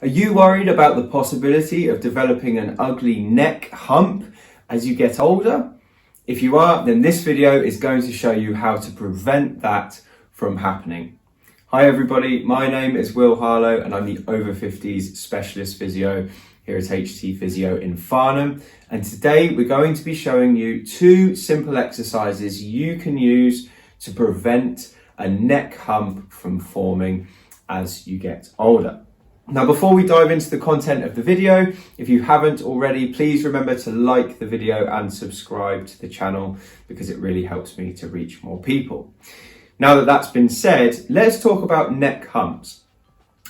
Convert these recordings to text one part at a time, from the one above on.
Are you worried about the possibility of developing an ugly neck hump as you get older? If you are, then this video is going to show you how to prevent that from happening. Hi everybody, my name is Harlow and I'm the Over-Fifties Specialist Physio here at HT Physio in Farnham. And today we're going to be showing you 2 simple exercises you can use to prevent a neck hump from forming as you get older. Now, before we dive into the content of the video, if you haven't already, please remember to like the video and subscribe to the channel because it really helps me to reach more people. Now that that's been said, let's talk about neck humps.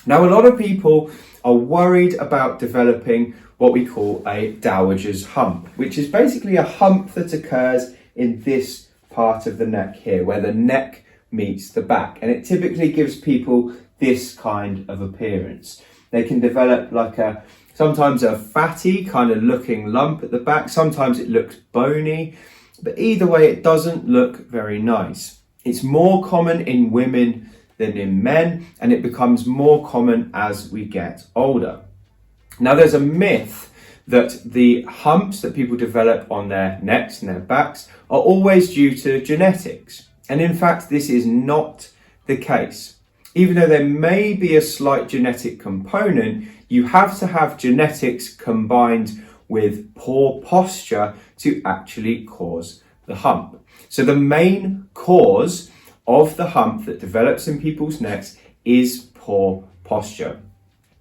Now, a lot of people are worried about developing what we call a dowager's hump, which is basically a hump that occurs in this part of the neck here, where the neck meets the back. And it typically gives people this kind of appearance. They can develop like sometimes a fatty kind of looking lump at the back. Sometimes it looks bony, but either way, it doesn't look very nice. It's more common in women than in men, and it becomes more common as we get older. Now, there's a myth that the humps that people develop on their necks and their backs are always due to genetics. And in fact, this is not the case. Even though there may be a slight genetic component, you have to have genetics combined with poor posture to actually cause the hump. So the main cause of the hump that develops in people's necks is poor posture.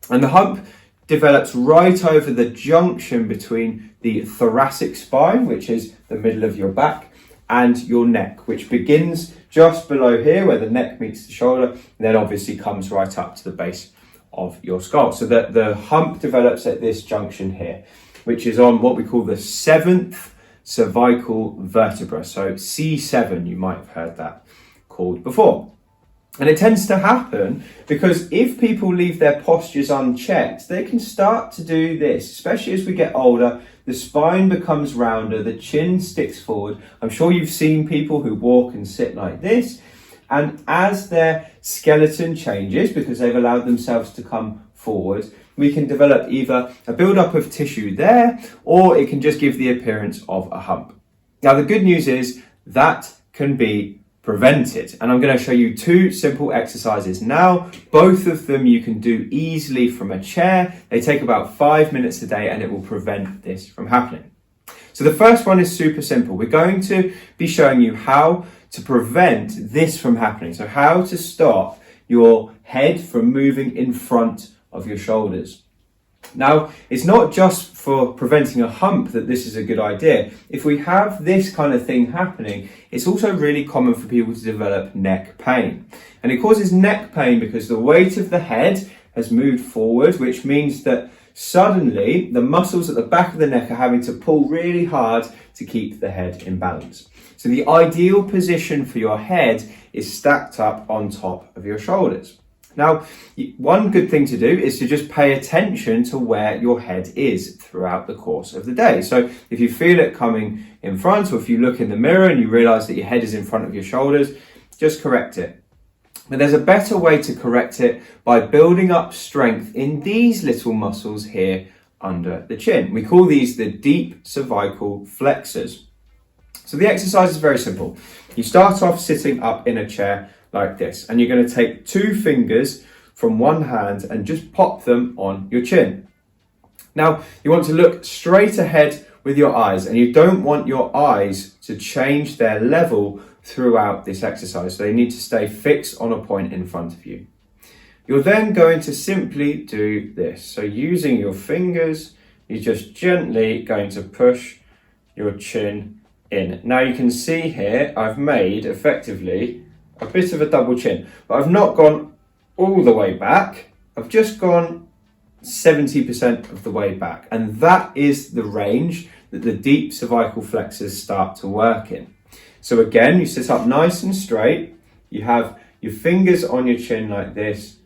And the hump develops right over the junction between the thoracic spine, which is the middle of your back, and your neck, which begins just below here where the neck meets the shoulder, and then obviously comes right up to the base of your skull. So that the hump develops at this junction here, which is on what we call the 7th cervical vertebra. So C7, you might have heard that called before. And it tends to happen because if people leave their postures unchecked, they can start to do this, especially as we get older. The spine becomes rounder, the chin sticks forward. I'm sure you've seen people who walk and sit like this. And as their skeleton changes, because they've allowed themselves to come forward, we can develop either a buildup of tissue there, or it can just give the appearance of a hump. Now, the good news is that can be prevented. And I'm going to show you 2 simple exercises now. Both of them you can do easily from a chair. They take about 5 minutes a day and it will prevent this from happening. So the first one is super simple. We're going to be showing you how to prevent this from happening. So how to stop your head from moving in front of your shoulders. Now, it's not just for preventing a hump that this is a good idea. If we have this kind of thing happening, it's also really common for people to develop neck pain. And it causes neck pain because the weight of the head has moved forward, which means that suddenly the muscles at the back of the neck are having to pull really hard to keep the head in balance. So the ideal position for your head is stacked up on top of your shoulders. Now, one good thing to do is to just pay attention to where your head is throughout the course of the day. So if you feel it coming in front, or if you look in the mirror and you realize that your head is in front of your shoulders, just correct it. But there's a better way to correct it by building up strength in these little muscles here under the chin. We call these the deep cervical flexors. So the exercise is very simple. You start off sitting up in a chair like this, and you're going to take 2 fingers from one hand and just pop them on your chin. Now, you want to look straight ahead with your eyes, and you don't want your eyes to change their level throughout this exercise. So they need to stay fixed on a point in front of you. You're then going to simply do this. So using your fingers, you're just gently going to push your chin in. Now you can see here, I've made effectively a bit of a double chin, but I've not gone all the way back. I've just gone 70% of the way back. And that is the range that the deep cervical flexors start to work in. So again, you sit up nice and straight. You have your fingers on your chin like this,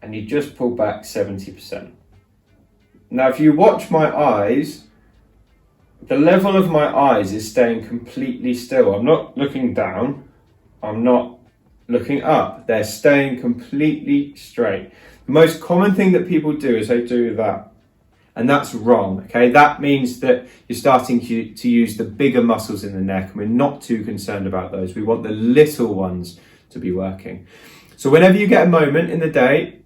and you just pull back 70%. Now, if you watch my eyes, the level of my eyes is staying completely still. I'm not looking down. I'm not looking up. They're staying completely straight. The most common thing that people do is they do that. And that's wrong, okay? That means that you're starting to use the bigger muscles in the neck, and we're not too concerned about those. We want the little ones to be working. So whenever you get a moment in the day,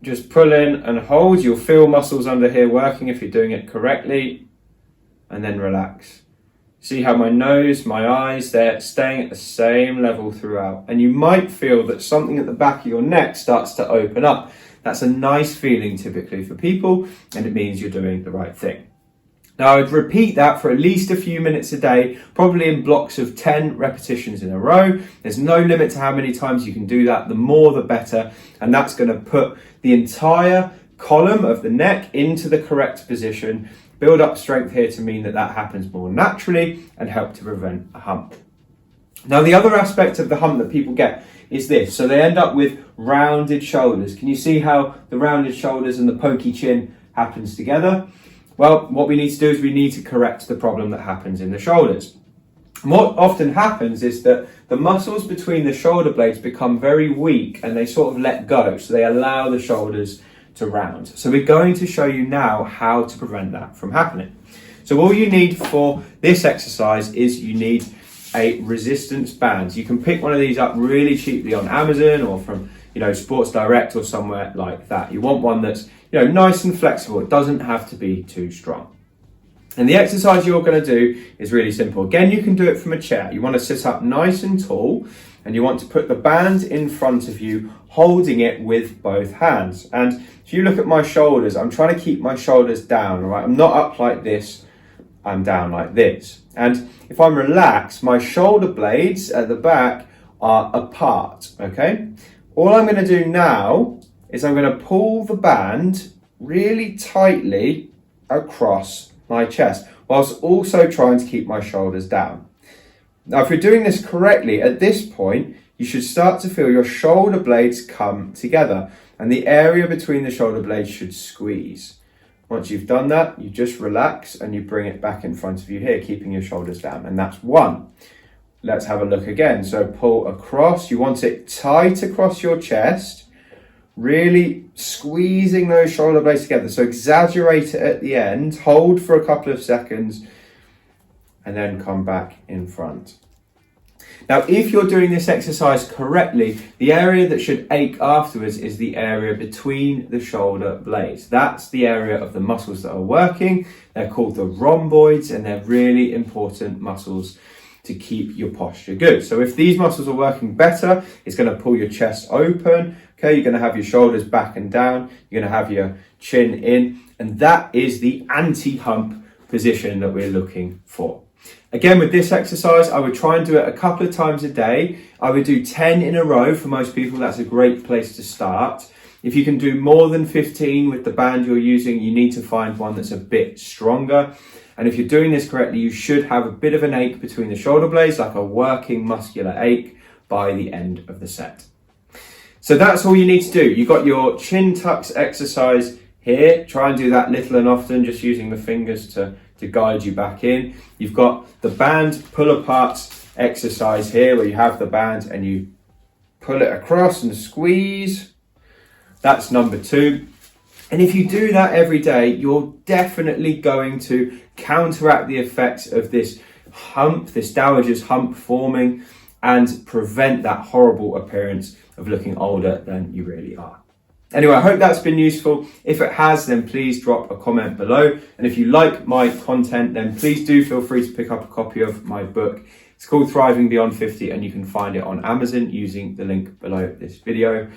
just pull in and hold. You'll feel muscles under here working if you're doing it correctly, and then relax. See how my nose, my eyes, they're staying at the same level throughout. And you might feel that something at the back of your neck starts to open up. That's a nice feeling typically for people, and it means you're doing the right thing. Now, I would repeat that for at least a few minutes a day, probably in blocks of 10 repetitions in a row. There's no limit to how many times you can do that. The more, the better. And that's going to put the entire column of the neck into the correct position, build up strength here to mean that that happens more naturally, and help to prevent a hump. Now, the other aspect of the hump that people get is this. So they end up with rounded shoulders. Can you see how the rounded shoulders and the pokey chin happens together? Well, what we need to do is we need to correct the problem that happens in the shoulders. And what often happens is that the muscles between the shoulder blades become very weak and they sort of let go. So they allow the shoulders to round. So we're going to show you now how to prevent that from happening. So all you need for this exercise is you need a resistance band. You can pick one of these up really cheaply on Amazon or from, Sports Direct or somewhere like that. You want one that's, nice and flexible. It doesn't have to be too strong. And the exercise you're going to do is really simple. Again, you can do it from a chair. You want to sit up nice and tall, and you want to put the band in front of you, holding it with both hands. And if you look at my shoulders, I'm trying to keep my shoulders down, all right? I'm not up like this, I'm down like this. And if I'm relaxed, my shoulder blades at the back are apart, okay? All I'm going to do now is I'm going to pull the band really tightly across my chest, whilst also trying to keep my shoulders down. Now, if you're doing this correctly, at this point, you should start to feel your shoulder blades come together, and the area between the shoulder blades should squeeze. Once you've done that, you just relax and you bring it back in front of you here, keeping your shoulders down. And that's one. Let's have a look again. So pull across. You want it tight across your chest, really squeezing those shoulder blades together. So exaggerate it at the end, hold for a couple of seconds, and then come back in front. Now, if you're doing this exercise correctly, the area that should ache afterwards is the area between the shoulder blades. That's the area of the muscles that are working. They're called the rhomboids, and they're really important muscles to keep your posture good. So if these muscles are working better, it's going to pull your chest open. Okay, you're going to have your shoulders back and down. You're going to have your chin in, and that is the anti-hump position that we're looking for. Again, with this exercise, I would try and do it a couple of times a day. I would do 10 in a row for most people. That's a great place to start. If you can do more than 15 with the band you're using, you need to find one that's a bit stronger. And if you're doing this correctly, you should have a bit of an ache between the shoulder blades, like a working muscular ache by the end of the set. So that's all you need to do. You've got your chin tucks exercise here. Try and do that little and often, just using the fingers to guide you back in. You've got the band pull apart exercise here, where you have the band and you pull it across and squeeze. That's number 2. And if you do that every day, you're definitely going to counteract the effects of this hump, this dowager's hump forming, and prevent that horrible appearance of looking older than you really are. Anyway, I hope that's been useful. If it has, then please drop a comment below. And if you like my content, then please do feel free to pick up a copy of my book. It's called Thriving Beyond 50, and you can find it on Amazon using the link below this video.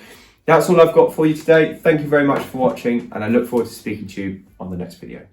That's all I've got for you today. Thank you very much for watching, and I look forward to speaking to you on the next video.